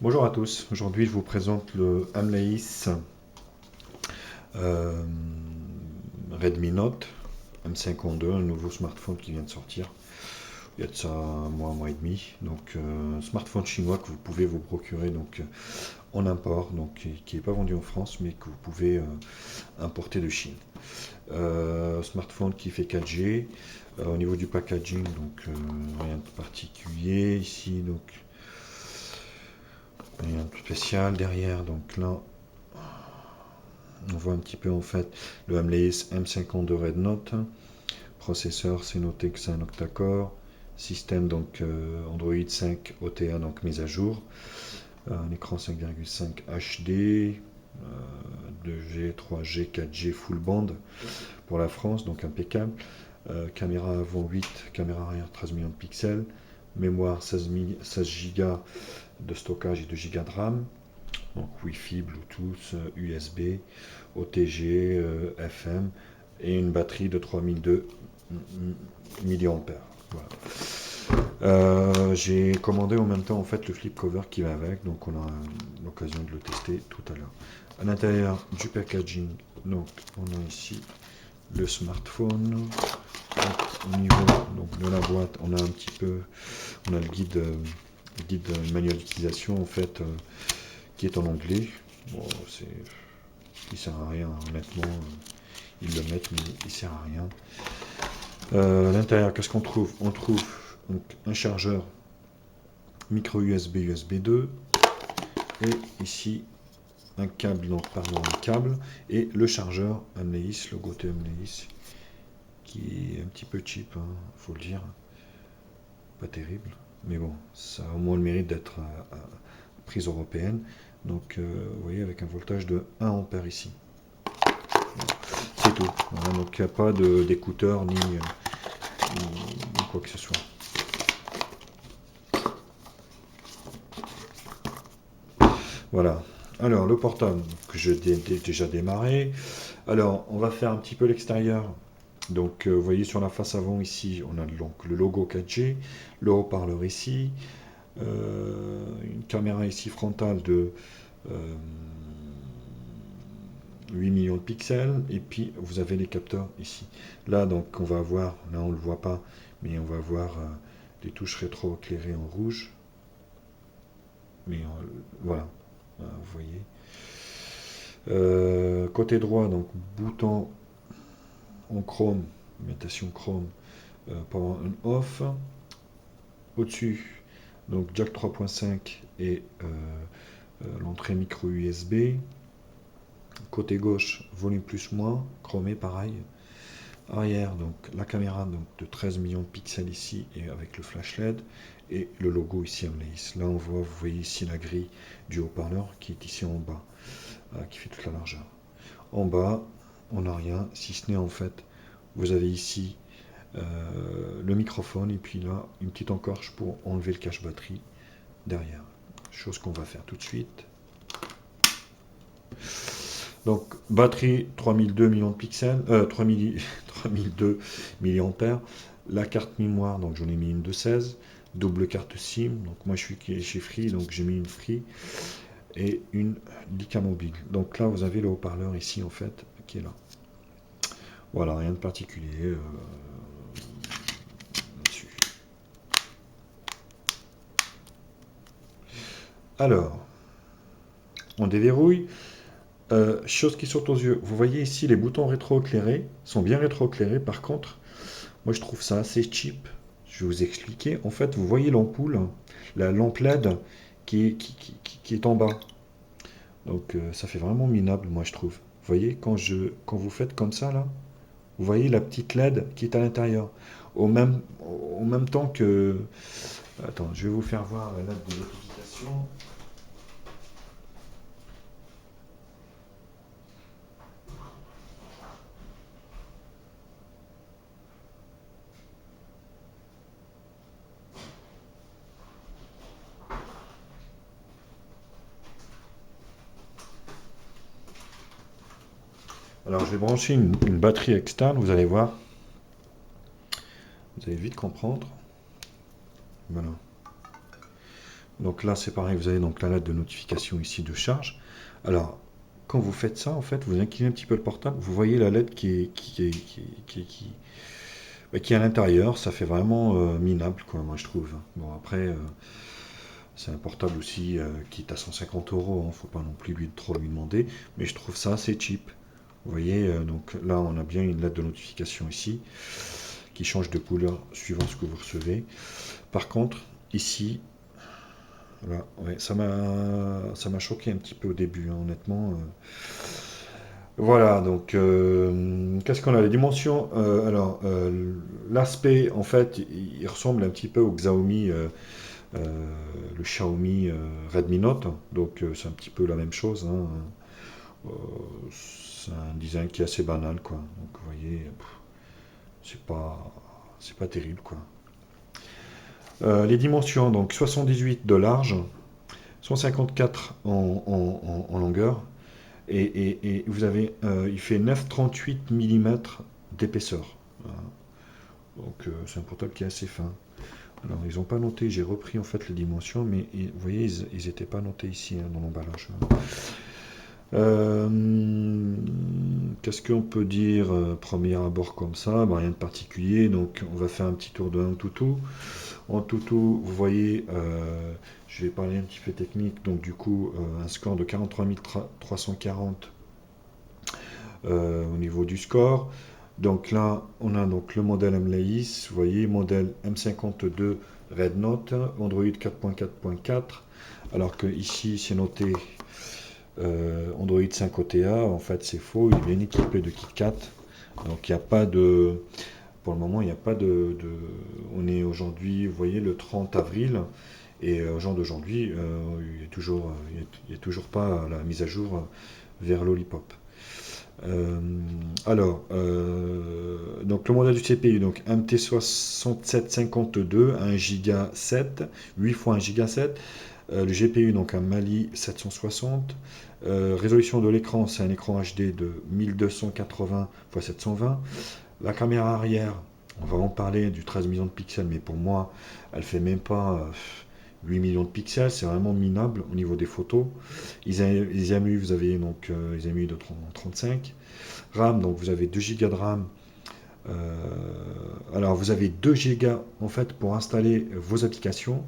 Bonjour à tous, aujourd'hui je vous présente le Amleis euh, Redmi Note M52, un nouveau smartphone qui vient de sortir. Il y a de ça un mois et demi. Donc smartphone chinois que vous pouvez vous procurer donc en import, donc qui n'est pas vendu en France mais que vous pouvez importer de Chine. Smartphone qui fait 4G. Au niveau du packaging, donc rien de particulier ici, donc rien de spécial derrière. Donc là, on voit un petit peu en fait le Amleis M52 Red Note. Processeur, c'est noté que c'est un octa-core. Système donc Android 5 OTA, donc mise à jour. Un écran 5,5 HD, 2G, 3G, 4G full band pour la France, donc impeccable. Caméra avant 8, caméra arrière 13 millions de pixels. Mémoire 16 Go de stockage et 2 Go de RAM. Donc Wi-Fi, Bluetooth, USB, OTG, FM et une batterie de 3002 mAh. Voilà. J'ai commandé en même temps en fait le flip cover qui va avec, donc on a l'occasion de le tester tout à l'heure. À l'intérieur du packaging, donc on a ici le smartphone. Donc, au niveau donc, de la boîte, on a un petit peu, on a le guide manuel d'utilisation en fait qui est en anglais. Bon, il sert à rien, honnêtement. Ils le mettent, mais il sert à rien. À l'intérieur, qu'est-ce qu'on trouve? On trouve donc, un chargeur micro USB USB 2 et ici un câble, donc pardon, un câble et le chargeur Amleis, le logo Amleis, qui est un petit peu cheap, hein, faut le dire, pas terrible, mais bon, ça a au moins le mérite d'être à prise européenne. Donc, vous voyez, avec un voltage de 1 ampère ici. C'est tout. Voilà, donc, il n'y a pas d'écouteurs ni quoi que ce soit. Voilà. Alors, le portable que j'ai déjà démarré. Alors, on va faire un petit peu l'extérieur. Donc, vous voyez sur la face avant ici, on a donc le logo 4G, le haut-parleur ici, une caméra ici frontale de 8 millions de pixels, et puis vous avez les capteurs ici. Là, donc, on va avoir, là on le voit pas, mais on va avoir des touches rétro-éclairées en rouge. Mais voilà, vous voyez. Côté droit, donc bouton en chrome, imitation chrome, power on off. Au-dessus, donc jack 3.5 et l'entrée micro USB. Côté gauche, volume plus moins, chromé pareil. Arrière, donc la caméra donc, de 13 millions de pixels ici et avec le flash LED et le logo ici Amleis. Là on voit, vous voyez ici la grille du haut-parleur qui est ici en bas, qui fait toute la largeur. En bas, on n'a rien, si ce n'est en fait, vous avez ici le microphone et puis là une petite encorche pour enlever le cache batterie derrière. Chose qu'on va faire tout de suite. Donc batterie 3002 millions de pixels, 3002 mAh. La carte mémoire, donc j'en ai mis une de 16. Double carte SIM, donc moi je suis chez Free, donc j'ai mis une Free. Et une Leica mobile. Donc là vous avez le haut-parleur ici en fait, qui est là. Voilà, rien de particulier là-dessus. Alors, on déverrouille. Chose qui saute aux yeux, vous voyez ici les boutons rétro-éclairés sont bien rétro-éclairés. Par contre, moi je trouve ça assez cheap. Je vais vous expliquer. En fait, vous voyez l'ampoule, la lampe LED qui est en bas. Donc ça fait vraiment minable, moi je trouve. Vous voyez, quand vous faites comme ça là, vous voyez la petite LED qui est à l'intérieur. Au même temps que... Attends, je vais vous faire voir la LED de notification. Alors je vais brancher une batterie externe, vous allez voir. Vous allez vite comprendre. Voilà. Donc là, c'est pareil, vous avez donc la lettre de notification ici de charge. Alors, quand vous faites ça, en fait, vous inclinez un petit peu le portable, vous voyez la lettre qui est à l'intérieur. Ça fait vraiment minable, quoi, moi je trouve. Bon, après, c'est un portable aussi qui est à 150 euros, hein, faut pas non plus trop lui demander, mais je trouve ça assez cheap. Vous voyez, donc là, on a bien une lettre de notification ici qui change de couleur suivant ce que vous recevez. Par contre, ici, voilà, ouais, ça m'a choqué un petit peu au début, hein, honnêtement. Voilà, donc qu'est-ce qu'on a? Les dimensions. Alors, l'aspect, en fait, il ressemble un petit peu au Xiaomi, le Xiaomi Redmi Note. Donc, c'est un petit peu la même chose, hein. C'est un design qui est assez banal, quoi. Donc, vous voyez, c'est pas terrible, quoi. Les dimensions, donc 78 de large, 154 en longueur, et vous avez, il fait 9,38 mm d'épaisseur. Voilà. Donc c'est un portable qui est assez fin. Alors ils n'ont pas noté, j'ai repris en fait les dimensions, mais vous voyez, ils n'étaient pas notés ici, hein, dans l'emballage. Qu'est-ce qu'on peut dire premier abord comme ça? Ben, rien de particulier, donc on va faire un petit tour de Antutu. En Tutu, vous voyez, je vais parler un petit peu technique, donc du coup, un score de 43 340 au niveau du score. Donc là, on a donc le modèle MLAIS, vous voyez, modèle M52 Red Note, Android 4.4.4, alors que ici c'est noté Android 5 OTA, en fait c'est faux, il est bien équipé de KitKat, donc il n'y a pas de... Pour le moment, il n'y a pas On est aujourd'hui, vous voyez, le 30 avril, et au jour d'aujourd'hui, il y a toujours pas la mise à jour vers Lollipop. Alors, donc le modèle du CPU, donc MT6752, 1 Go 7, 8 fois 1 Go 7. Le GPU, donc un Mali 760. Résolution de l'écran, c'est un écran HD de 1280 x 720. La caméra arrière, on va en parler du 13 millions de pixels, mais pour moi, elle fait même pas 8 millions de pixels, c'est vraiment minable au niveau des photos. Les AMU, vous avez donc les AMU de 35. RAM, donc vous avez 2 Go de RAM. Alors vous avez 2 Go en fait pour installer vos applications,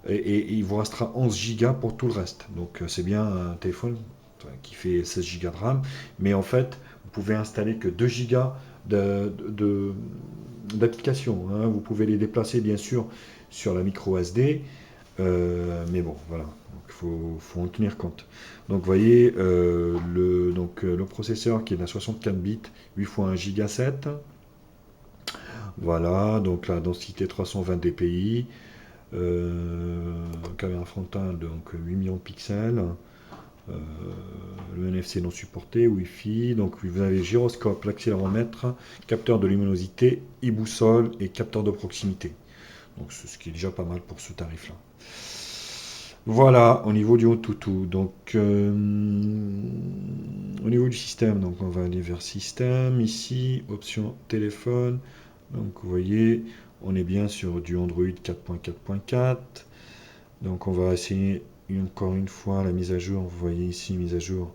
et il vous restera 11 Go pour tout le reste. Donc c'est bien un téléphone qui fait 16 Go de RAM, mais en fait vous pouvez installer que 2 Go d'applications, hein. Vous pouvez les déplacer bien sûr sur la micro SD, mais bon, voilà, il faut en tenir compte. Donc vous voyez, le processeur qui est à 64 bits, 8 fois 1 Go 7. Voilà, donc la densité 320 dpi, caméra frontale, donc 8 millions de pixels. Le NFC non supporté, Wi-Fi, donc vous avez gyroscope, l'accéléromètre, capteur de luminosité, e-boussole et capteur de proximité. Donc ce qui est déjà pas mal pour ce tarif-là. Voilà, au niveau du Antutu. Donc au niveau du système, donc on va aller vers système, ici, option téléphone. Donc vous voyez, on est bien sur du Android 4.4.4. Donc on va essayer encore une fois la mise à jour. Vous voyez ici, mise à jour,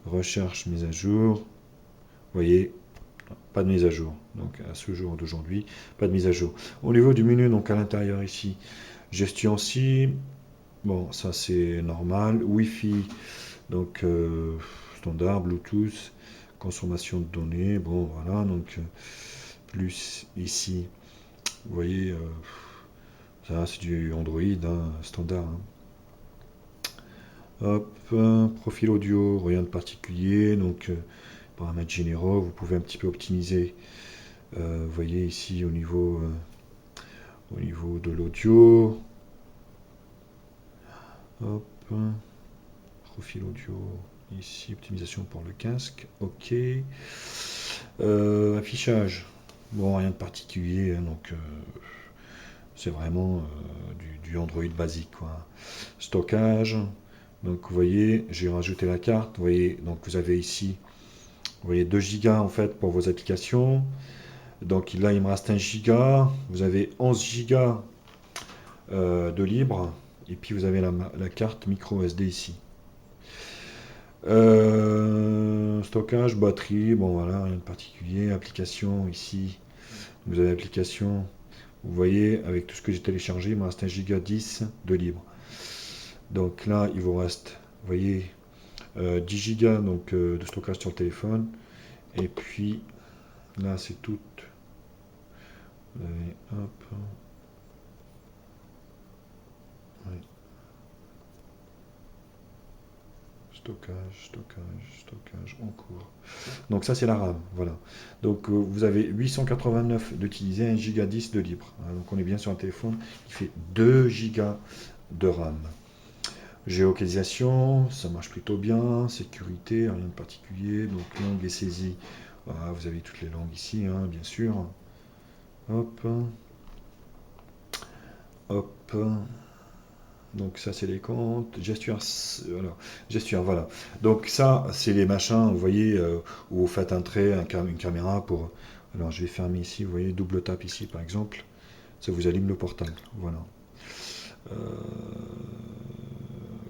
recherche, mise à jour. Vous voyez, pas de mise à jour. Donc à ce jour d'aujourd'hui, pas de mise à jour. Au niveau du menu, donc à l'intérieur ici, gestion cible. Bon, ça c'est normal. Wi-Fi, donc standard, Bluetooth, consommation de données. Bon, voilà, donc plus ici, vous voyez, ça c'est du Android, hein, standard, hein. Hop, profil audio, rien de particulier, donc paramètres généraux, vous pouvez un petit peu optimiser, vous voyez ici au niveau de l'audio. Hop, profil audio, ici, optimisation pour le casque, ok. Affichage, bon, rien de particulier, hein, donc c'est vraiment du Android basique, quoi. Stockage, donc vous voyez, j'ai rajouté la carte, vous voyez, donc vous avez ici, vous voyez 2 Go en fait pour vos applications. Donc là, il me reste 1 Go, vous avez 11 Go de libre. et puis vous avez la carte micro SD ici. Stockage, batterie, bon voilà, rien de particulier. Application ici, vous avez l'application, vous voyez, avec tout ce que j'ai téléchargé, il me reste 1 Go 10 de libre. Donc là, il vous reste, vous voyez, 10 Go donc, de stockage sur le téléphone. Et puis là, c'est tout. Hop. Ouais. Stockage en cours. Donc ça c'est la RAM, voilà. Donc vous avez 889 d'utiliser, 1 Go 10 de libre. Hein, donc on est bien sur un téléphone qui fait 2 Go de RAM. Géolocalisation, ça marche plutôt bien. Sécurité, rien de particulier. Donc langue et saisie, voilà, vous avez toutes les langues ici, hein, bien sûr. Hop. Hop. Donc ça c'est les comptes, gestuelle, voilà. Donc ça c'est les machins, vous voyez, où vous faites entrer une caméra pour... Alors je vais fermer ici, vous voyez, double tap ici par exemple, ça vous allume le portable, voilà. Euh,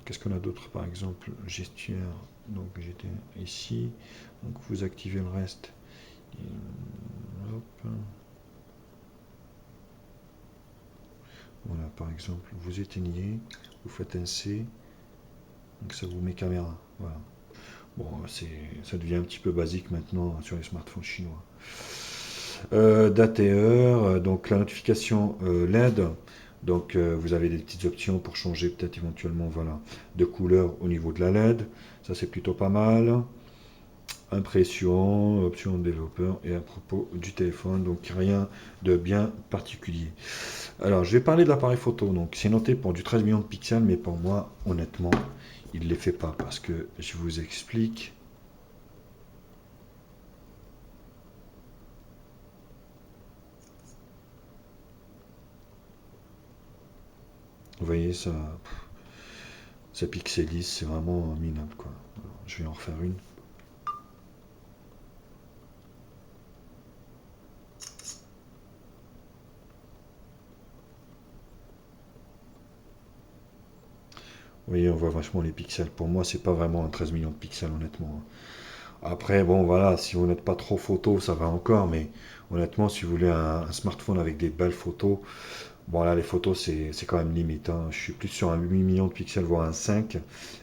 Qu'est-ce qu'on a d'autre par exemple? Gestuelle, donc j'étais ici, donc vous activez le reste. Hop. Voilà, par exemple, vous éteignez, vous faites un C, donc ça vous met caméra, voilà. Bon, ça devient un petit peu basique maintenant sur les smartphones chinois. Date et heure, donc la notification LED, donc vous avez des petites options pour changer peut-être éventuellement voilà, de couleur au niveau de la LED, ça c'est plutôt pas mal. Impression, option de développeur et à propos du téléphone, donc rien de bien particulier. Alors je vais parler de l'appareil photo, donc c'est noté pour du 13 millions de pixels, mais pour moi honnêtement il ne les fait pas parce que je vous explique. Vous voyez, ça pixelise, c'est vraiment minable, quoi. Alors, je vais en refaire une. Vous voyez, on voit vachement les pixels. Pour moi, c'est pas vraiment un 13 millions de pixels, honnêtement. Après, bon, voilà, si vous n'êtes pas trop photo, ça va encore, mais honnêtement, si vous voulez un smartphone avec des belles photos, bon, là, les photos, c'est quand même limite, hein. Je suis plus sur un 8 millions de pixels, voire un 5,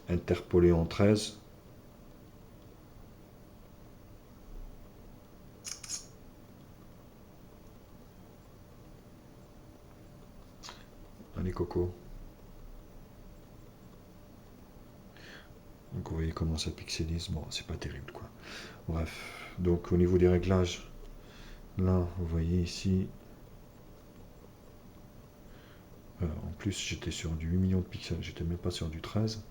interpolé en 13. Allez, Coco. Donc vous voyez comment ça pixelise, bon c'est pas terrible quoi. Bref, donc au niveau des réglages, là vous voyez ici, en plus j'étais sur du 8 millions de pixels, j'étais même pas sur du 13.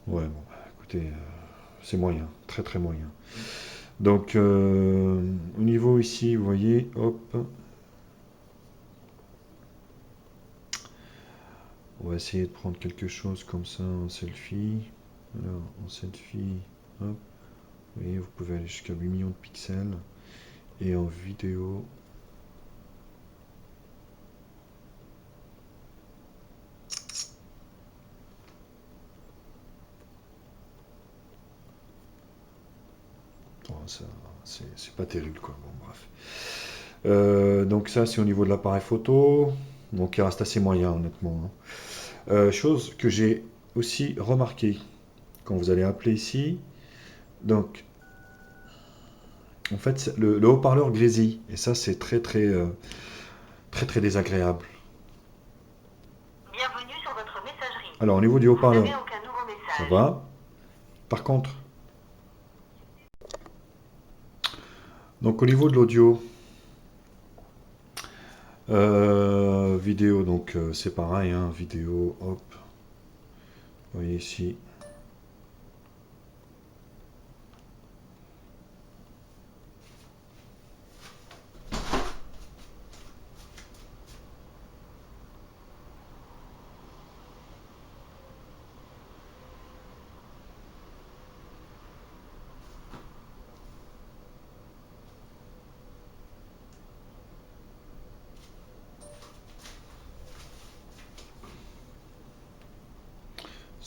Ouais bon, écoutez, c'est moyen, très très moyen. Donc au niveau ici, vous voyez, hop, on va essayer de prendre quelque chose comme ça en selfie. Alors en selfie, hop, vous voyez, vous pouvez aller jusqu'à 8 millions de pixels. Et en vidéo, bon, ça, c'est pas terrible quoi. Bon, bref. Donc ça c'est au niveau de l'appareil photo, donc il reste assez moyen honnêtement, hein. Chose que j'ai aussi remarqué quand vous allez appeler ici, donc en fait le haut-parleur grésille et ça c'est très désagréable. Bienvenue sur votre messagerie. Alors au niveau du Vous haut-parleur, n'avez aucun nouveau ça message. va. Par contre, donc au niveau de l'audio, vidéo, donc c'est pareil, hein, vidéo, hop, vous voyez ici.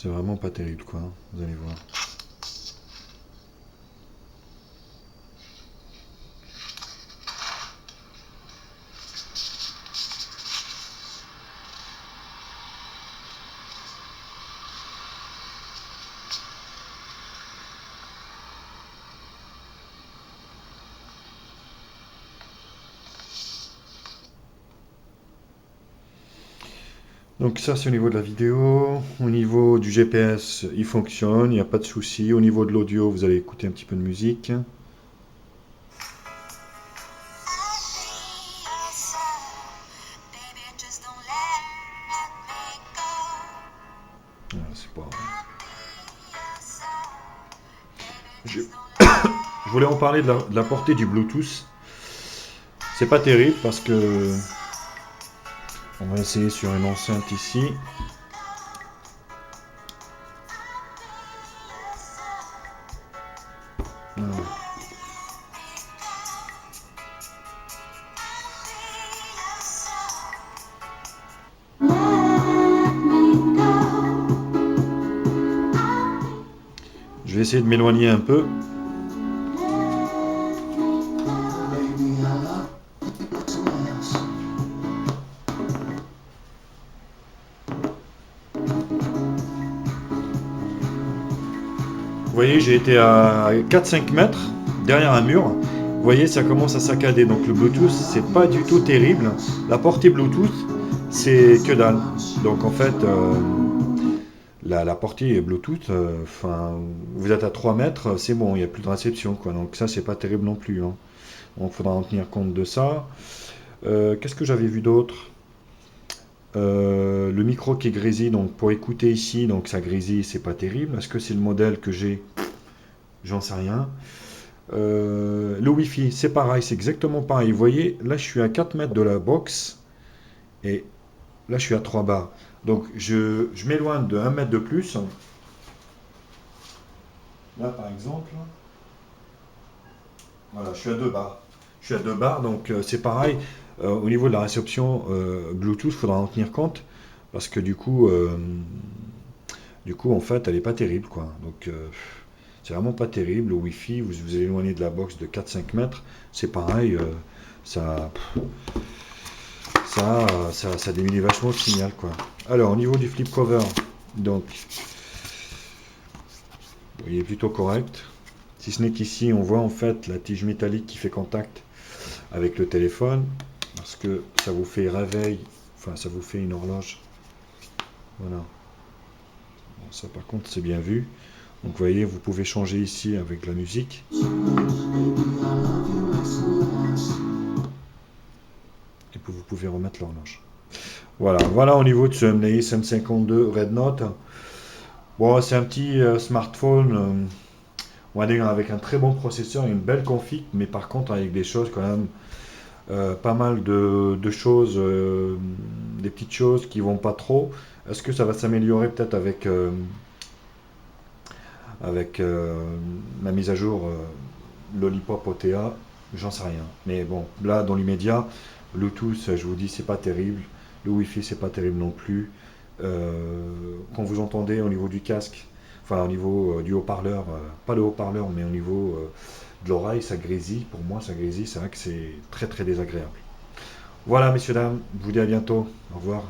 C'est vraiment pas terrible, quoi. Vous allez voir. Donc ça c'est au niveau de la vidéo. Au niveau du GPS, il fonctionne, il n'y a pas de souci. Au niveau de l'audio, vous allez écouter un petit peu de musique. Voilà, c'est pas... Je voulais en parler de la portée du Bluetooth. C'est pas terrible parce que... On va essayer sur une enceinte ici. Voilà. Je vais essayer de m'éloigner un peu. Vous voyez, j'ai été à 4-5 mètres derrière un mur. Vous voyez, ça commence à saccader. Donc le Bluetooth, c'est pas du tout terrible. La portée Bluetooth, c'est que dalle. Donc en fait, la portée Bluetooth, vous êtes à 3 mètres, c'est bon, il n'y a plus de réception, quoi. Donc ça, c'est pas terrible non plus, hein. Donc il faudra en tenir compte de ça. Qu'est-ce que j'avais vu d'autre? Le micro qui grésille, donc pour écouter ici, donc ça grésille, c'est pas terrible. Est-ce que c'est le modèle que j'ai? J'en sais rien. Le Wi-Fi, c'est pareil, c'est exactement pareil. Vous voyez, là je suis à 4 mètres de la box et là je suis à 3 bars. Donc je m'éloigne de 1 mètre de plus. Là par exemple, voilà, je suis à 2 bars. Je suis à 2 bars, donc c'est pareil. Au niveau de la réception Bluetooth, il faudra en tenir compte parce que du coup en fait, elle est pas terrible, quoi. Donc c'est vraiment pas terrible. Le Wi-Fi, vous vous éloignez de la box de 4-5 mètres, c'est pareil. Ça, ça diminue vachement le signal, quoi. Alors au niveau du flip cover, donc il est plutôt correct. Si ce n'est qu'ici, on voit en fait la tige métallique qui fait contact avec le téléphone, parce que ça vous fait réveil, enfin ça vous fait une horloge. Voilà. Bon, ça par contre c'est bien vu. Donc vous voyez, vous pouvez changer ici avec la musique. Et puis vous pouvez remettre l'horloge. Voilà au niveau de ce MNEIS M52 Red Note. Bon, c'est un petit smartphone, on va dire avec un très bon processeur et une belle config, mais par contre avec des choses quand même, pas mal de choses, des petites choses qui vont pas trop. Est-ce que ça va s'améliorer peut-être avec la mise à jour Lollipop OTA? J'en sais rien. Mais bon, là dans l'immédiat, Bluetooth, je vous dis, c'est pas terrible. Le Wi-Fi, c'est pas terrible non plus. Quand vous entendez au niveau du casque, enfin au niveau du haut-parleur, pas le haut-parleur, mais au niveau de l'oreille, ça grésille. Pour moi, ça grésille. C'est vrai que c'est très très désagréable. Voilà, messieurs, dames, je vous dis à bientôt. Au revoir.